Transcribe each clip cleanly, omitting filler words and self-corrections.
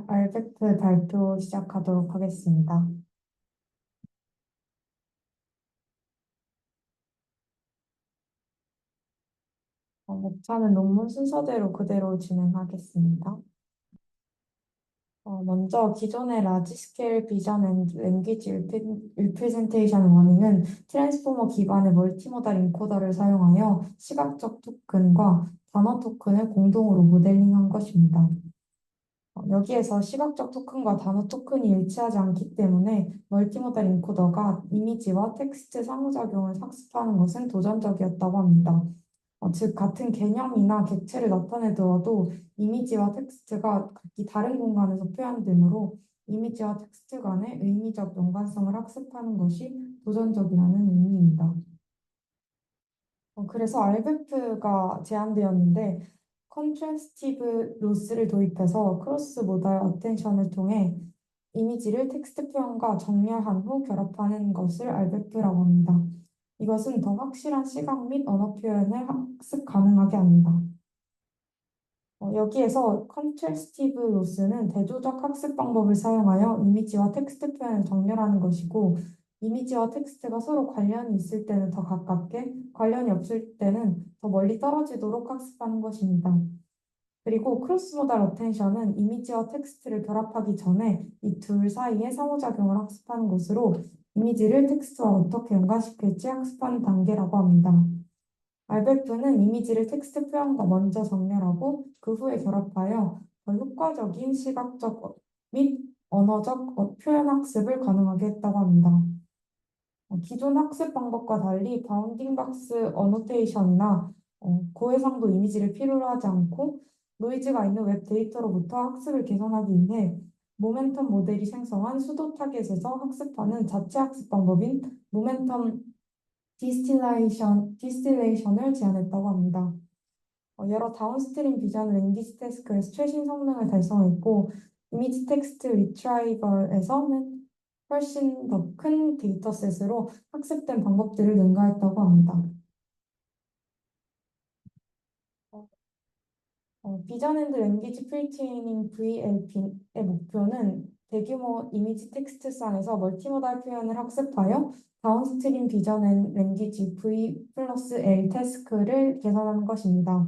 알베트 발표 시작하도록 하겠습니다. 목차는 논문 순서대로 그대로 진행하겠습니다. 먼저 기존의 라지 스케일 비전 앤 랭귀지 리프레젠테이션 워닝은 트랜스포머 기반의 멀티모달 인코더를 사용하여 시각적 토큰과 단어 토큰을 공동으로 모델링한 것입니다. 여기에서 시각적 토큰과 단어 토큰이 일치하지 않기 때문에 멀티모달 인코더가 이미지와 텍스트 상호작용을 학습하는 것은 도전적이었다고 합니다. 즉, 같은 개념이나 객체를 나타내더라도 이미지와 텍스트가 각기 다른 공간에서 표현되므로 이미지와 텍스트 간의 의미적 연관성을 학습하는 것이 도전적이라는 의미입니다. 그래서 RBF가 제안되었는데 컨트라스티브 로스를 도입해서 크로스 모달 어텐션을 통해 이미지를 텍스트 표현과 정렬한 후 결합하는 것을 RBF라고 합니다. 이것은 더 확실한 시각 및 언어 표현을 학습 가능하게 합니다. 여기에서 컨트라스티브 로스는 대조적 학습 방법을 사용하여 이미지와 텍스트 표현을 정렬하는 것이고, 이미지와 텍스트가 서로 관련이 있을 때는 더 가깝게, 관련이 없을 때는 더 멀리 떨어지도록 학습하는 것입니다. 그리고 크로스모달 어텐션은 이미지와 텍스트를 결합하기 전에 이 둘 사이의 상호작용을 학습하는 것으로 이미지를 텍스트와 어떻게 연관시킬지 학습하는 단계라고 합니다. 알베프는 이미지를 텍스트 표현과 먼저 정렬하고 그 후에 결합하여 더 효과적인 시각적 및 언어적 표현 학습을 가능하게 했다고 합니다. 기존 학습 방법과 달리 바운딩 박스 어노테이션이나 고해상도 이미지를 필요로 하지 않고 노이즈가 있는 웹 데이터로부터 학습을 개선하기 위해 모멘텀 모델이 생성한 수도 타겟에서 학습하는 자체 학습 방법인 모멘텀 디스틸레이션을 제안했다고 합니다. 여러 다운스트림 비전 랭귀지 태스크에서 최신 성능을 달성했고 이미지 텍스트 리트라이벌에서는 훨씬 더 큰 데이터셋으로 학습된 방법들을 능가했다고 합니다. 비전 앤드 랭귀지 프리트레이닝 VLP의 목표는 대규모 이미지 텍스트상에서 멀티모달 표현을 학습하여 다운스트림 비전 앤 랭귀지 V 플러스 L 태스크를 개선하는 것입니다.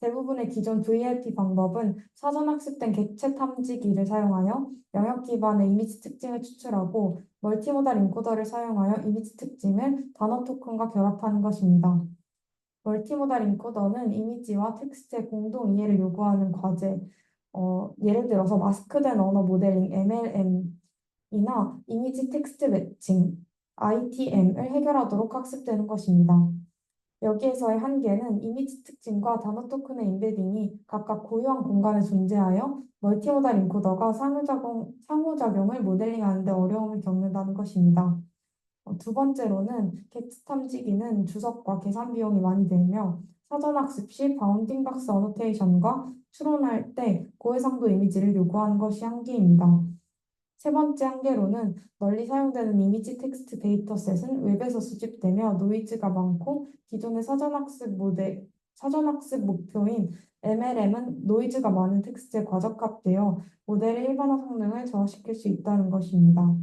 대부분의 기존 VLP 방법은 사전 학습된 객체 탐지기를 사용하여 영역 기반의 이미지 특징을 추출하고 멀티모달 인코더를 사용하여 이미지 특징을 단어 토큰과 결합하는 것입니다. 멀티모달 인코더는 이미지와 텍스트의 공동 이해를 요구하는 과제, 예를 들어서 마스크된 언어 모델링 MLM이나 이미지 텍스트 매칭 ITM을 해결하도록 학습되는 것입니다. 여기에서의 한계는 이미지 특징과 단어 토큰의 인베딩이 각각 고유한 공간에 존재하여 멀티모달 인코더가 상호작용을 모델링하는 데 어려움을 겪는다는 것입니다. 두 번째로는 객체 탐지기는 주석과 계산 비용이 많이 들며 사전 학습 시 바운딩 박스 어노테이션과 추론할 때 고해상도 이미지를 요구하는 것이 한계입니다. 세 번째 한계로는 널리 사용되는 이미지 텍스트 데이터셋은 웹에서 수집되며 노이즈가 많고 기존의 사전 학습 목표인 MLM은 노이즈가 많은 텍스트에 과적합되어 모델의 일반화 성능을 저하시킬 수 있다는 것입니다.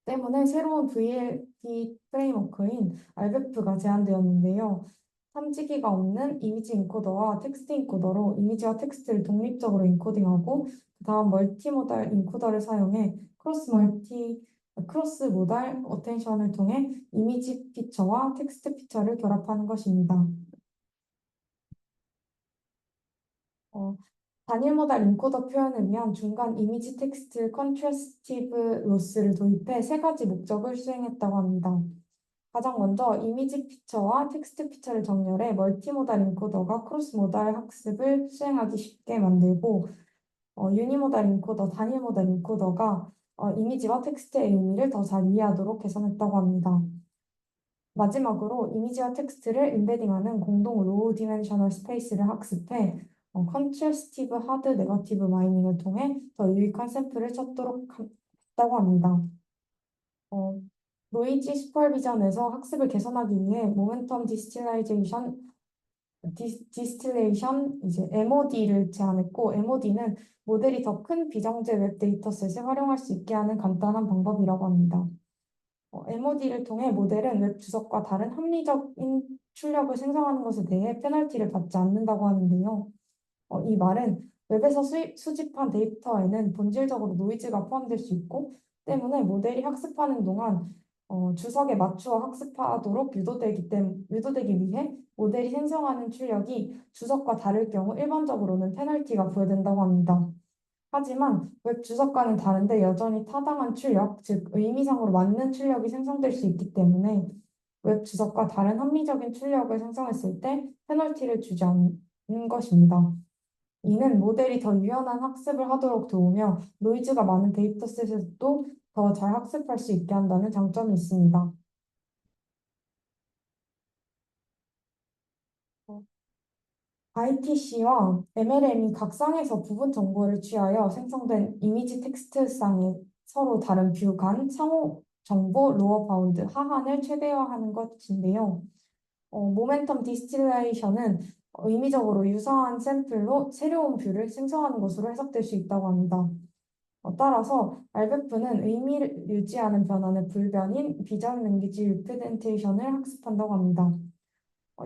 때문에 새로운 VLP 프레임워크인 RBF가 제안되었는데요. 탐지기가 없는 이미지 인코더와 텍스트 인코더로 이미지와 텍스트를 독립적으로 인코딩하고 그 다음 멀티모달 인코더를 사용해 크로스 모달 어텐션을 통해 이미지 피처와 텍스트 피처를 결합하는 것입니다. 어, 단일 모달 인코더 표현을 위한 중간 이미지 텍스트 컨트라스티브 로스를 도입해 세 가지 목적을 수행했다고 합니다. 가장 먼저 이미지 피처와 텍스트 피처를 정렬해 멀티모달 인코더가 크로스모달 학습을 수행하기 쉽게 만들고 유니모달 인코더, 단일 모달 인코더가 이미지와 텍스트의 의미를 더 잘 이해하도록 개선했다고 합니다. 마지막으로 이미지와 텍스트를 인베딩하는 공동 로우 디멘셔널 스페이스를 학습해 컨트라스티브 하드 네거티브 마이닝을 통해 더 유익한 샘플을 찾도록 했다고 합니다. 어, 노이지 슈퍼비전에서 학습을 개선하기 위해 모멘텀 디스틸라이제이션 디스틸레이션, 이제 MOD를 제안했고, MOD는 모델이 더 큰 비정제 웹 데이터셋을 활용할 수 있게 하는 간단한 방법이라고 합니다. MOD를 통해 모델은 웹 주석과 다른 합리적인 출력을 생성하는 것에 대해 페널티를 받지 않는다고 하는데요. 이 말은 웹에서 수집한 데이터에는 본질적으로 노이즈가 포함될 수 있고, 때문에 모델이 학습하는 동안 주석에 맞추어 학습하도록 유도되기 위해 모델이 생성하는 출력이 주석과 다를 경우 일반적으로는 페널티가 부여된다고 합니다. 하지만 웹 주석과는 다른데 여전히 타당한 출력, 즉 의미상으로 맞는 출력이 생성될 수 있기 때문에 웹 주석과 다른 합리적인 출력을 생성했을 때 페널티를 주지 않는 것입니다. 이는 모델이 더 유연한 학습을 하도록 도우며 노이즈가 많은 데이터셋에도 더 잘 학습할 수 있게 한다는 장점이 있습니다. ITC와 MLM이 각상에서 부분 정보를 취하여 생성된 이미지 텍스트상의 서로 다른 뷰 간 상호 정보 로어 바운드 하한을 최대화하는 것인데요. 모멘텀 디스틸레이션은 의미적으로 유사한 샘플로 새로운 뷰를 생성하는 것으로 해석될 수 있다고 합니다. 따라서 RBEF는 의미를 유지하는 변환의 불변인 비전 랭귀지 리프레젠테이션을 학습한다고 합니다.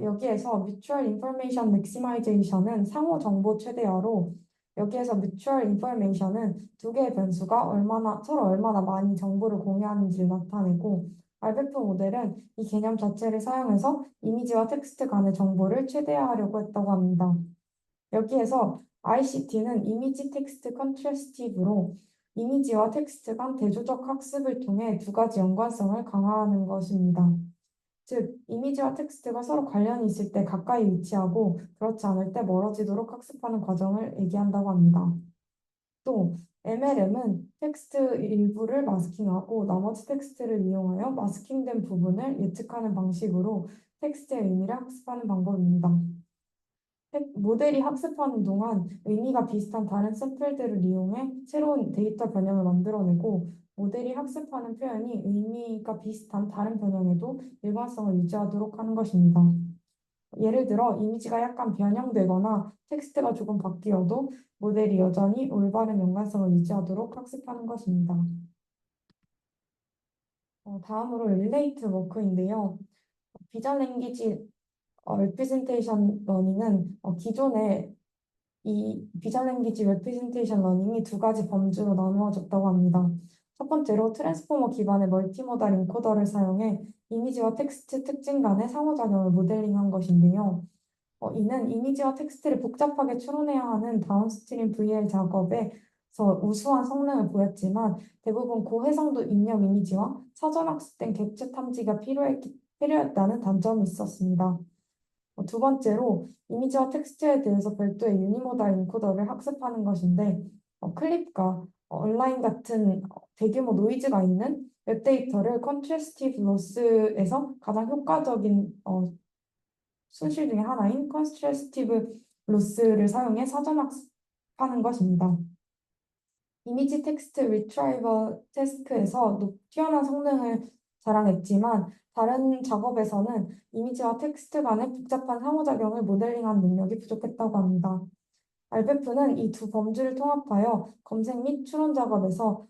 여기에서 Mutual Information Maximization은 상호 정보 최대화로 여기에서 Mutual Information은 두 개의 변수가 서로 얼마나 많이 정보를 공유하는지를 나타내고 RBEF 모델은 이 개념 자체를 사용해서 이미지와 텍스트 간의 정보를 최대화하려고 했다고 합니다. 여기에서 ICT는 이미지 텍스트 컨트래스티브로 이미지와 텍스트 간 대조적 학습을 통해 두 가지 연관성을 강화하는 것입니다. 즉, 이미지와 텍스트가 서로 관련이 있을 때 가까이 위치하고 그렇지 않을 때 멀어지도록 학습하는 과정을 얘기한다고 합니다. 또 MLM은 텍스트 일부를 마스킹하고 나머지 텍스트를 이용하여 마스킹된 부분을 예측하는 방식으로 텍스트의 의미를 학습하는 방법입니다. 모델이 학습하는 동안 의미가 비슷한 다른 샘플들을 이용해 새로운 데이터 변형을 만들어내고 모델이 학습하는 표현이 의미가 비슷한 다른 변형에도 일관성을 유지하도록 하는 것입니다. 예를 들어 이미지가 약간 변형되거나 텍스트가 조금 바뀌어도 모델이 여전히 올바른 연관성을 유지하도록 학습하는 것입니다. 다음으로 릴레이트 워크인데요. 비전 랭귀지 레프레젠테이션 러닝은 기존의 이 비전 랭귀지 레프레젠테이션 러닝이 두 가지 범주로 나누어졌다고 합니다. 첫 번째로 트랜스포머 기반의 멀티모달 인코더를 사용해 이미지와 텍스트 특징 간의 상호작용을 모델링한 것인데요. 이는 이미지와 text를 복잡하게 추론해야 하는 다운스트림 VL 작업에서 우수한 성능을 보였지만 대부분 고해상도 입력 이미지와 사전 학습된 객체 탐지가 필요했다는 단점이 있었습니다. 두 번째로 이미지와 텍스트에 대해서 별도의 유니모달 인코더를 학습하는 것인데 클립과 온라인 같은 대규모 노이즈가 있는 웹데이터를 컨트래스티브 로스에서 가장 효과적인 순실 중에 하나인 컨트래스티브 로스를 사용해 사전 학습하는 것입니다. 이미지 텍스트 리트라이버 태스크에서 뛰어난 성능을 자랑했지만 다른 작업에서는 이미지와 텍스트 간의 복잡한 상호작용을 모델링한 능력이 부족했다고 합니다. 알베프는 이 두 범주를 통합하여 검색 및 추론 작업에서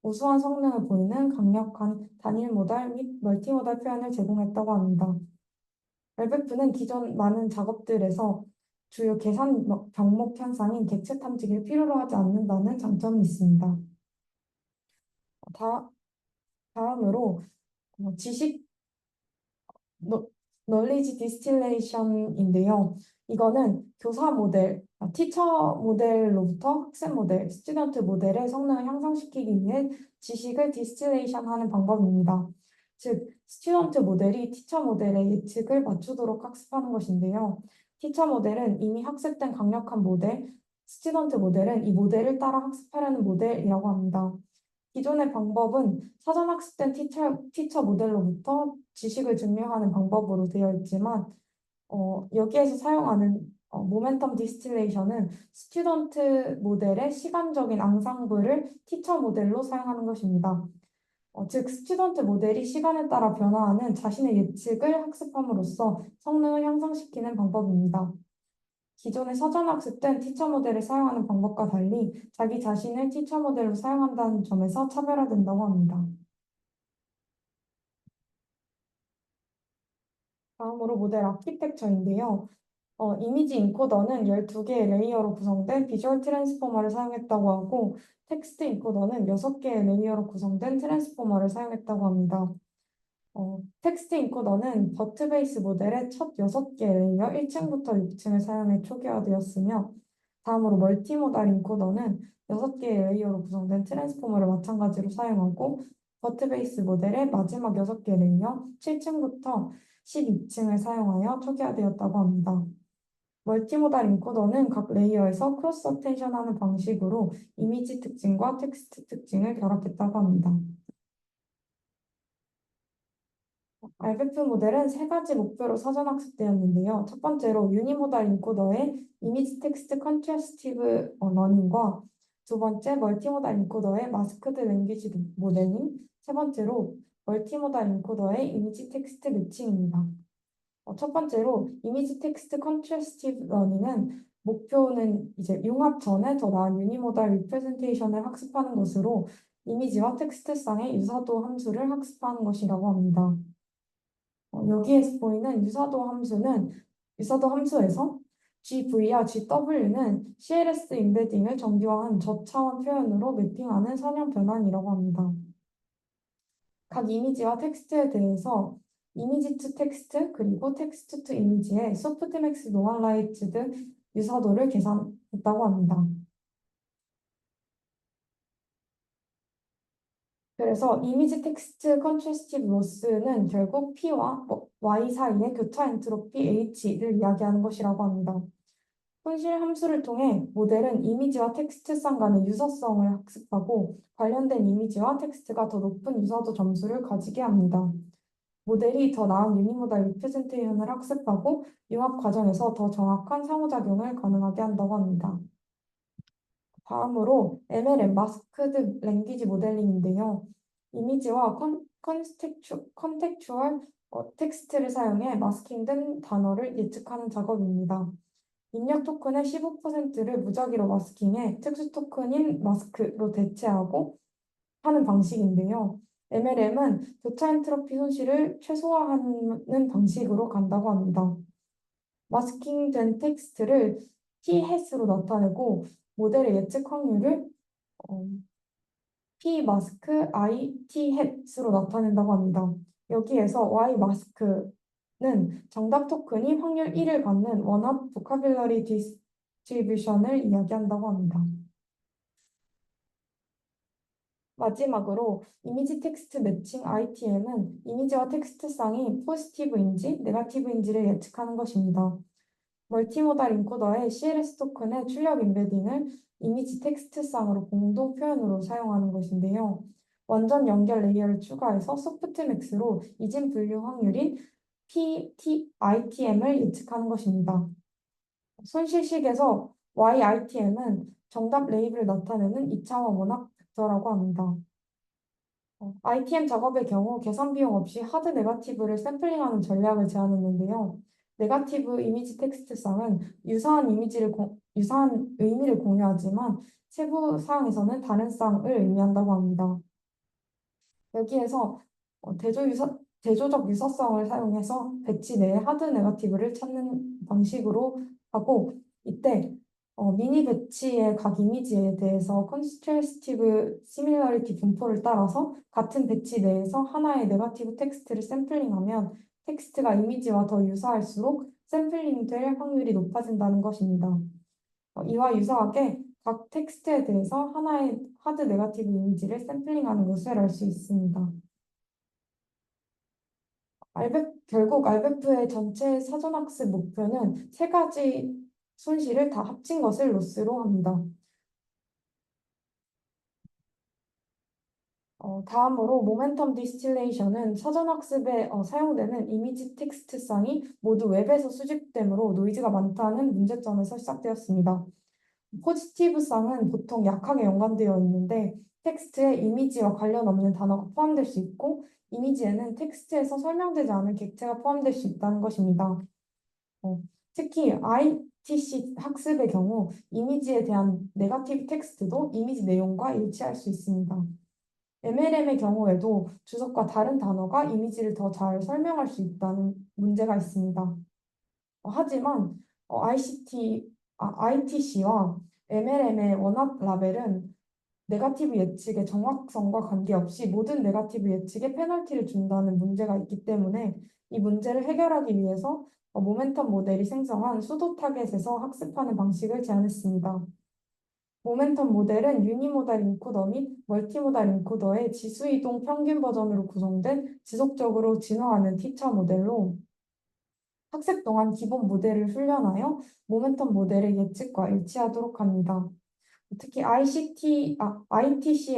우수한 성능을 보이는 강력한 단일 모달 및 멀티모달 표현을 제공했다고 합니다. 알베프는 기존 많은 작업들에서 주요 계산 병목 현상인 객체 탐지기를 필요로 하지 않는다는 장점이 있습니다. 다, 다음으로 지식 너, 널리지 디스틸레이션인데요. 이거는 교사 모델, 티처 모델로부터 학생 모델, 스튜던트 모델의 성능을 향상시키기 위해 지식을 디스틸레이션 하는 방법입니다. 즉, 스튜던트 모델이 티처 모델의 예측을 맞추도록 학습하는 것인데요. 티처 모델은 이미 학습된 강력한 모델, 스튜던트 모델은 이 모델을 따라 학습하려는 모델이라고 합니다. 기존의 방법은 사전 학습된 티처 모델로부터 지식을 증명하는 방법으로 되어 있지만 여기에서 사용하는 모멘텀 디스틸레이션은 스튜던트 모델의 시간적인 앙상블을 티처 모델로 사용하는 것입니다. 즉, 스튜던트 모델이 시간에 따라 변화하는 자신의 예측을 학습함으로써 성능을 향상시키는 방법입니다. 기존의 사전 학습된 티처 모델을 사용하는 방법과 달리 자기 자신을 티처 모델로 사용한다는 점에서 차별화된다고 합니다. 다음으로 모델 아키텍처인데요. 이미지 인코더는 12개의 레이어로 구성된 비주얼 트랜스포머를 사용했다고 하고, 텍스트 인코더는 6개의 레이어로 구성된 트랜스포머를 사용했다고 합니다. 텍스트 인코더는 버트 베이스 모델의 첫 6개 레이어 1층부터 6층을 사용해 초기화되었으며, 다음으로 멀티모달 인코더는 6개의 레이어로 구성된 트랜스포머를 마찬가지로 사용하고, 버트 베이스 모델의 마지막 6개 레이어 7층부터 12층을 사용하여 초기화되었다고 합니다. 멀티모달 인코더는 각 레이어에서 크로스 어텐션하는 방식으로 이미지 특징과 텍스트 특징을 결합했다고 합니다. 알베프 모델은 세 가지 목표로 사전 학습되었는데요. 첫 번째로 유니모달 인코더의 이미지 텍스트 컨트라스티브 러닝과 두 번째 멀티모달 인코더의 마스크드 랭귀지 모델링, 세 번째로 멀티모달 인코더의 이미지 텍스트 매칭입니다. 첫 번째로 이미지 텍스트 컨트라스티브 러닝은 목표는 이제 융합 전에 더 나은 유니모달 리프레젠테이션을 학습하는 것으로 이미지와 텍스트상의 유사도 함수를 학습하는 것이라고 합니다. 여기에서 보이는 유사도 함수에서 GV와 GW는 CLS 임베딩을 정교한 저차원 표현으로 매핑하는 선형 변환이라고 합니다. 각 이미지와 텍스트에 대해서 이미지 투 텍스트 그리고 텍스트 투 이미지의 소프트맥스 노멀라이즈드 유사도를 계산했다고 합니다. 그래서 이미지 텍스트 컨트라스티브 로스는 결국 P와 Y 사이의 교차 엔트로피 H를 이야기하는 것이라고 합니다. 손실 함수를 통해 모델은 이미지와 텍스트상 간의 유사성을 학습하고 관련된 이미지와 텍스트가 더 높은 유사도 점수를 가지게 합니다. 모델이 더 나은 유니모달 리프레젠테이션을 학습하고 융합 과정에서 더 정확한 상호작용을 가능하게 한다고 합니다. 다음으로 MLM 마스크드 랭귀지 모델링인데요. 이미지와 컨텍추얼 텍스트를 사용해 마스킹된 단어를 예측하는 작업입니다. 입력 토큰의 15%를 무작위로 마스킹해 특수 토큰인 마스크로 대체하고 하는 방식인데요. MLM은 교차 엔트로피 손실을 최소화하는 방식으로 간다고 합니다. 마스킹된 텍스트를 t-햇으로 나타내고 모델의 예측 확률을 어, p 마스크 i t-햇으로 나타낸다고 합니다. 여기에서 y 마스크는 정답 토큰이 확률 1을 갖는 원합 보카빌러리 디스트리뷰션을 이야기한다고 합니다. 마지막으로 이미지 텍스트 매칭 ITM은 이미지와 텍스트상이 포지티브인지 네거티브인지를 예측하는 것입니다. 멀티모달 인코더의 CLS 토큰의 출력 임베딩을 이미지 텍스트상으로 공동 표현으로 사용하는 것인데요. 완전 연결 레이어를 추가해서 소프트맥스로 이진 분류 확률인 ITM을 예측하는 것입니다. 손실식에서 YITM은 정답 레이블을 나타내는 2차원 원학 벡터라고 합니다. ITM 작업의 경우 계산 비용 없이 하드 네거티브를 샘플링하는 전략을 제안했는데요. 네거티브 이미지 텍스트상은 유사한 의미를 공유하지만 세부 사항에서는 다른 쌍을 의미한다고 합니다. 여기에서 대조적 유사성을 사용해서 배치 내에 하드 네거티브를 찾는 방식으로 하고 이때 미니 배치의 각 이미지에 대해서 컨트라스티브 시밀러리티 분포를 따라서 같은 배치 내에서 하나의 네거티브 텍스트를 샘플링하면 텍스트가 이미지와 더 유사할수록 샘플링될 확률이 높아진다는 것입니다. 이와 유사하게 각 텍스트에 대해서 하나의 하드 네거티브 이미지를 샘플링하는 것을 알 수 있습니다. 결국 알베프의 전체 사전학습 목표는 세 가지 손실을 다 합친 것을 로스로 합니다. 다음으로 모멘텀 디스틸레이션은 사전학습에 사용되는 이미지 텍스트상이 모두 웹에서 수집되므로 노이즈가 많다는 문제점에서 시작되었습니다. 포지티브상은 보통 약하게 연관되어 있는데 텍스트에 이미지와 관련 없는 단어가 포함될 수 있고, 이미지에는 텍스트에서 설명되지 않은 객체가 포함될 수 있다는 것입니다. 어, 특히 ITC 학습의 경우 이미지에 대한 네거티브 텍스트도 이미지 내용과 일치할 수 있습니다. MLM의 경우에도 주석과 다른 단어가 이미지를 더 잘 설명할 수 있다는 문제가 있습니다. 하지만 ITC와 MLM의 원합 라벨은 네거티브 예측의 정확성과 관계없이 모든 네거티브 예측에 페널티를 준다는 문제가 있기 때문에 이 문제를 해결하기 위해서 모멘텀 모델이 생성한 수도 타겟에서 학습하는 방식을 제안했습니다. 모멘텀 모델은 유니모달 인코더 및 멀티모달 인코더의 지수이동 평균 버전으로 구성된 지속적으로 진화하는 티처 모델로 학습 동안 기본 모델을 훈련하여 모멘텀 모델의 예측과 일치하도록 합니다. 특히 ITC의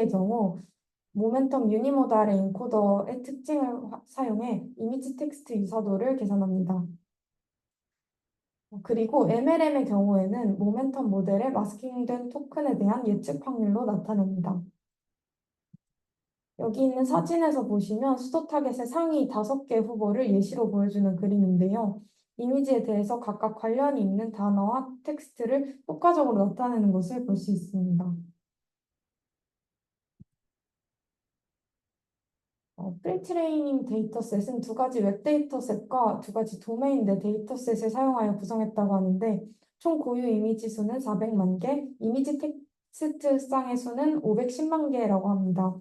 경우 모멘텀 유니모달의 인코더의 특징을 사용해 이미지 텍스트 유사도를 계산합니다. 그리고 MLM의 경우에는 모멘텀 모델의 마스킹된 토큰에 대한 예측 확률로 나타냅니다. 여기 있는 사진에서 보시면 수도 타겟의 상위 5개 후보를 예시로 보여주는 그림인데요. 이미지에 대해서 각각 관련이 있는 단어와 텍스트를 효과적으로 나타내는 것을 볼 수 있습니다. 프리트레이닝 데이터셋은 두 가지 웹 데이터셋과 두 가지 도메인 내 데이터셋을 사용하여 구성했다고 하는데 총 고유 이미지 수는 400만 개, 이미지 텍스트 쌍의 수는 510만 개라고 합니다.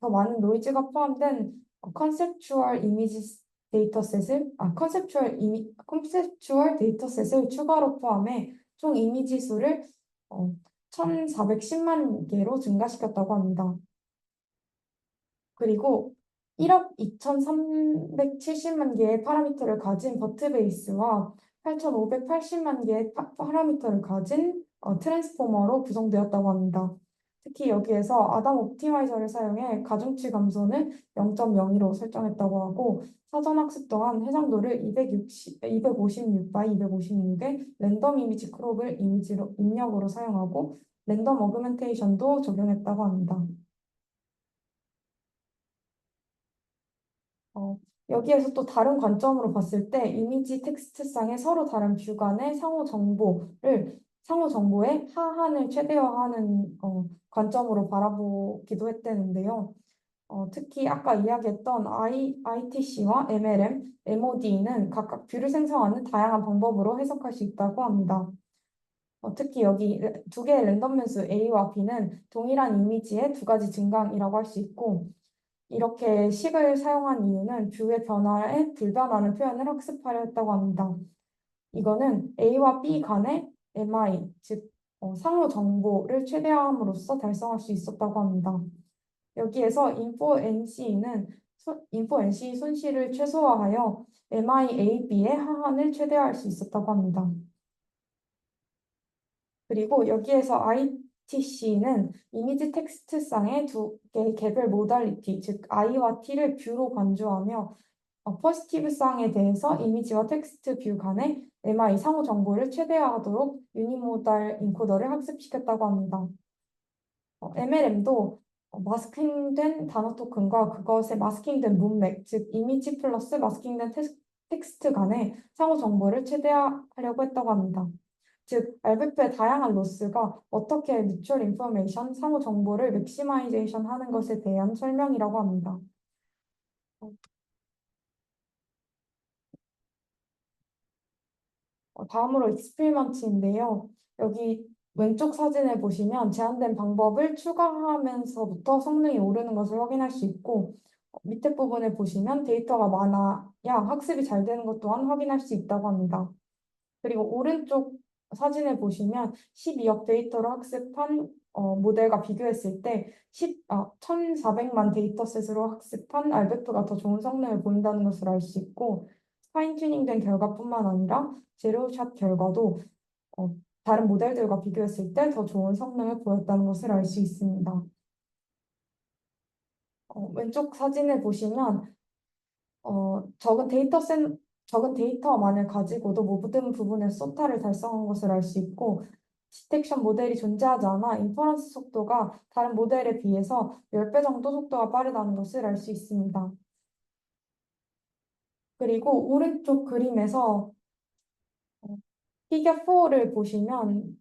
더 많은 노이즈가 포함된 컨셉추얼 이미지 컨셉추얼 데이터셋을 추가로 포함해 총 이미지 수를 1,410만 개로 증가시켰다고 합니다. 그리고 1억 2,370만 개의 파라미터를 가진 버트베이스와 8,580만 개의 파라미터를 가진 트랜스포머로 구성되었다고 합니다. 특히 여기에서 아담 옵티마이저를 사용해 가중치 감소는 0.02로 설정했다고 하고 사전 학습 동안 해상도를 256 by 256의 랜덤 이미지 크롭을 이미지로 입력으로 사용하고 랜덤 어그멘테이션도 적용했다고 합니다. 어, 여기에서 또 다른 관점으로 봤을 때 이미지 텍스트상의 서로 다른 뷰 간의 상호 정보의 하한을 최대화하는 관점으로 바라보기도 했다는데요. 특히 아까 이야기했던 ITC와 MLM, MOD는 각각 뷰를 생성하는 다양한 방법으로 해석할 수 있다고 합니다. 특히 여기 두 개의 랜덤 변수 A와 B는 동일한 이미지의 두 가지 증강이라고 할 수 있고 이렇게 식을 사용한 이유는 뷰의 변화에 불변하는 표현을 학습하려 했다고 합니다. 이거는 A와 B 간의 MI, 즉 상호 정보를 최대화함으로써 달성할 수 있었다고 합니다. 여기에서 info NC 손실을 최소화하여 MI AB의 하한을 최대화할 수 있었다고 합니다. 그리고 여기에서 ITC는 이미지 텍스트상의 두 개의 개별 모달리티, 즉 I와 T를 뷰로 간주하며 퍼스티브 쌍에 대해서 이미지와 텍스트 뷰 간의 MI 상호 정보를 최대화하도록 유니모달 인코더를 학습시켰다고 합니다. MLM도 마스킹된 단어 토큰과 그것의 마스킹된 문맥, 즉 이미지 플러스 마스킹된 텍스트 간의 상호 정보를 최대화하려고 했다고 합니다. 즉, 알베프의 다양한 로스가 어떻게 뮤추얼 인포메이션, 상호 정보를 맥시마이제이션 하는 것에 대한 설명이라고 합니다. 다음으로 익스페리먼트인데요. 여기 왼쪽 사진을 보시면 제한된 방법을 추가하면서부터 성능이 오르는 것을 확인할 수 있고 밑에 부분을 보시면 데이터가 많아야 학습이 잘 되는 것 또한 확인할 수 있다고 합니다. 그리고 오른쪽 사진을 보시면 12억 데이터로 학습한 모델과 비교했을 때 1,400만 데이터셋으로 학습한 알베프가 더 좋은 성능을 보인다는 것을 알 수 있고 파인 튜닝된 결과뿐만 아니라 제로샷 결과도 어, 다른 모델들과 비교했을 때 더 좋은 성능을 보였다는 것을 알 수 있습니다. 왼쪽 사진을 보시면 적은 데이터만을 가지고도 모든 부분의 소타를 달성한 것을 알 수 있고 디텍션 모델이 존재하지 않아 인퍼런스 속도가 다른 모델에 비해서 10배 정도 속도가 빠르다는 것을 알 수 있습니다. 그리고 오른쪽 그림에서 피겨 4를 보시면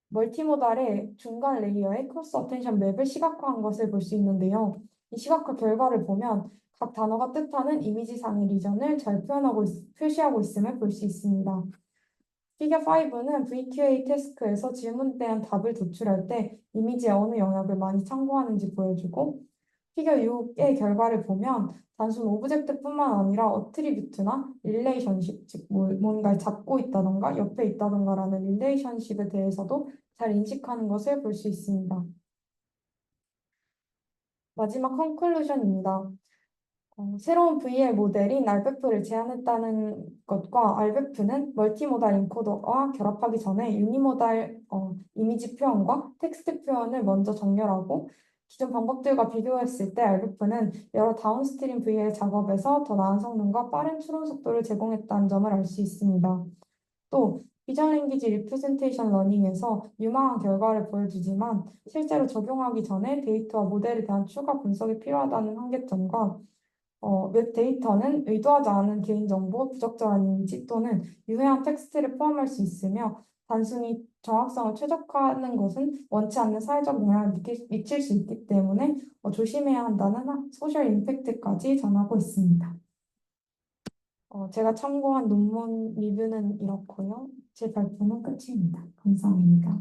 멀티모달의 중간 레이어의 크로스 어텐션 맵을 시각화한 것을 볼 수 있는데요. 이 시각화 결과를 보면 각 단어가 뜻하는 이미지상의 리전을 잘 표시하고 있음을 볼 수 있습니다. 피겨 5는 VQA 태스크에서 질문에 대한 답을 도출할 때 이미지의 어느 영역을 많이 참고하는지 보여주고, 피겨 6의 결과를 보면 단순 오브젝트뿐만 아니라 어트리뷰트나 릴레이션십, 즉 뭔가를 잡고 있다던가 옆에 있다던가라는 릴레이션십에 대해서도 잘 인식하는 것을 볼 수 있습니다. 마지막 컨클루션입니다. 새로운 VL 모델인 RBEF를 제안했다는 것과 RBEF는 멀티모달 인코더와 결합하기 전에 유니모달 이미지 표현과 텍스트 표현을 먼저 정렬하고 기존 방법들과 비교했을 때 RBEF는 여러 다운스트림 VL 작업에서 더 나은 성능과 빠른 추론 속도를 제공했다는 점을 알 수 있습니다. 또 비전 랭귀지 리프레젠테이션 러닝에서 유망한 결과를 보여주지만 실제로 적용하기 전에 데이터와 모델에 대한 추가 분석이 필요하다는 한계점과 웹 데이터는 의도하지 않은 개인정보, 부적절한 이미지 또는 유해한 텍스트를 포함할 수 있으며 단순히 정확성을 최적화하는 것은 원치 않는 사회적 영향을 미칠 수 있기 때문에 조심해야 한다는 소셜 임팩트까지 전하고 있습니다. 제가 참고한 논문 리뷰는 이렇고요. 제 발표는 끝입니다. 감사합니다.